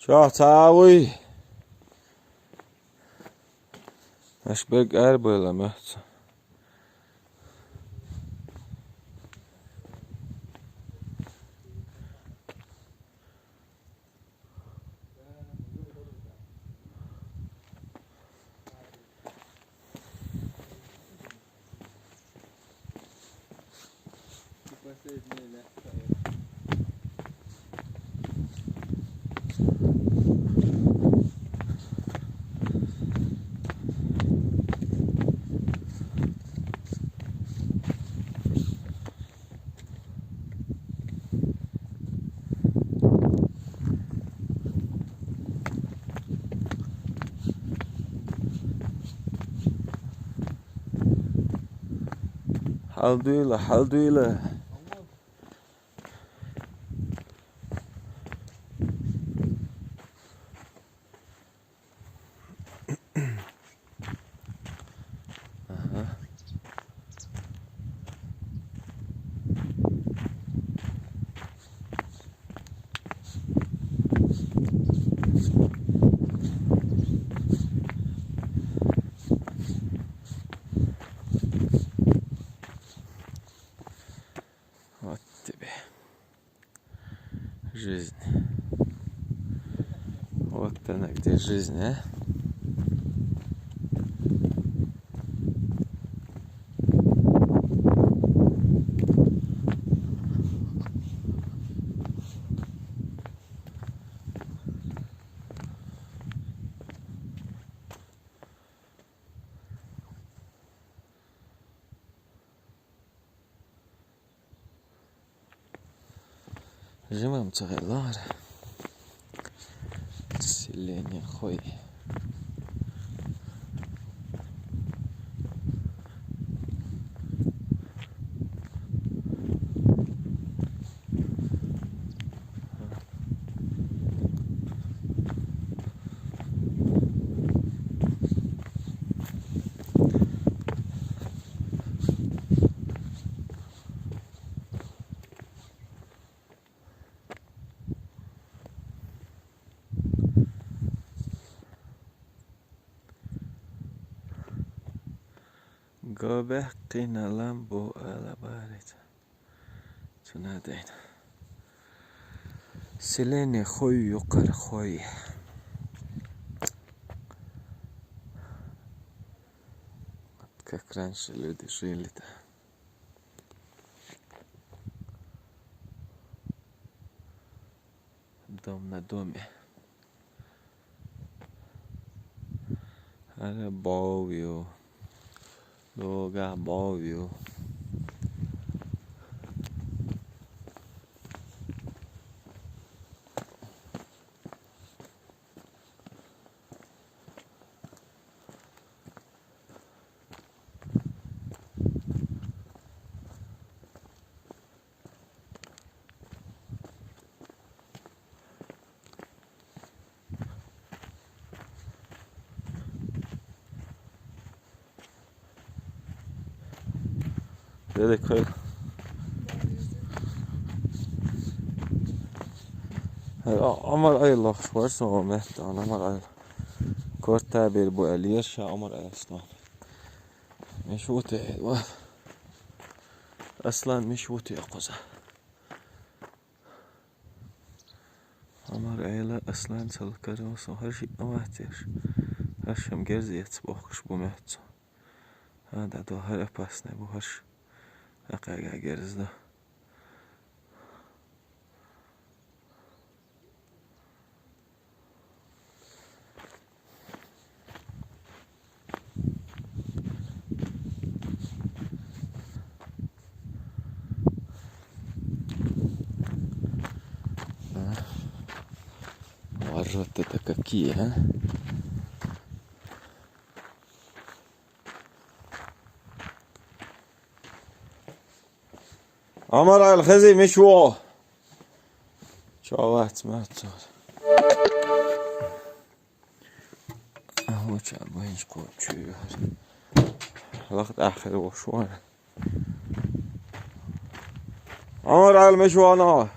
Čau, cauri! Aš beg erbojla möhtsa. Alhamdulillah. Вот тебе жизнь. Вот она где жизнь, а? Живем царелар. Селение хой. Göbek qiynalan bu alabarit. Tunadeyn. Selene xoy yuqar xoy. Как раньше люди жили-то. Дом на доме. Alla bovio. Låga bovio. Dedik öyle. عمر أي الله شوارش ومهت أنا عمر أي كورتا بيربو أليش عمر أي أصلا مش وتي أصلا مش وتي قزة عمر أي لا أصلا سلكروس وهرشي أمهتيش هرشم جرزي يتبوخش بمهت هذا دو هر أباسني بوهرش أقاقا جرز ده ورطتك какие, а? عمر على الخزي مشوه شو وقت ما تصور هو شعب وين شكوت شو وقت آخر وشوان عمر على المشوانة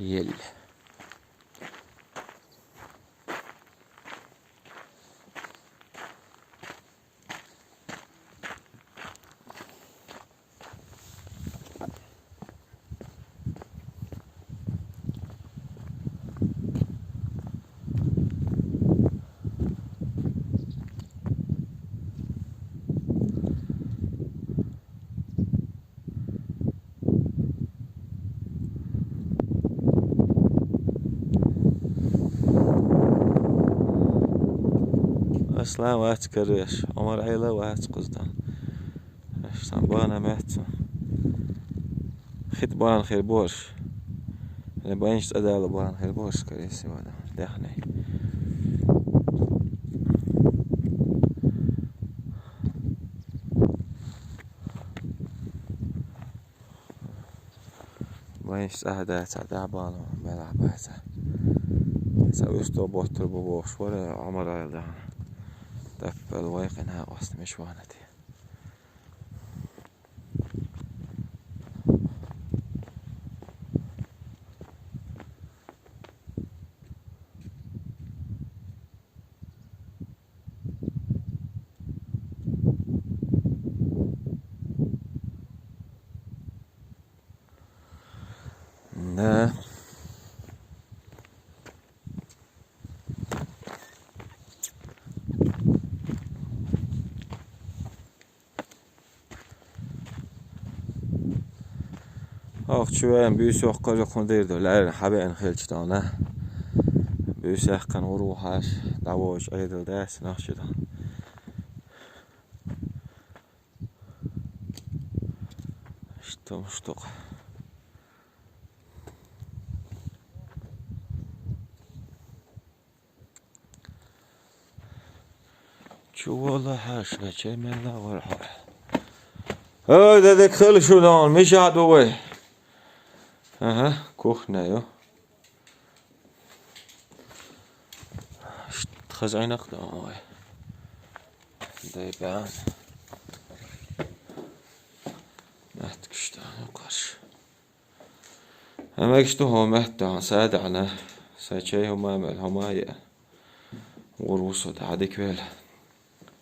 يل اصلا وقت کرش عمر عیله وقت قصدان اشتم بانا مهتم خد بان خير بورش انا باينش ادال بان خير بورش كريسي وانا دخني باينش اهدات عدابان بلعب بهتا سوي ستو بوتر بوش ولا عمر عيله دف الوايق انها وصل مش وانتي نه شوية بيوسي وقال يكون ديردو لا حبيبي خلش دانا بيوسي كان وروحاش دعوش ايدو داس ناخشدا مشتوق شو والله حاشا شي من لا ولا حاجة هذا ذاك خلشو دان مش عدوه اها كوخنا يو خزعينك دان دايبان مهتكشتان وقرش اما كشتو هو مهتان سادعنا ساچه هما مل هما وروسو دعدك ويل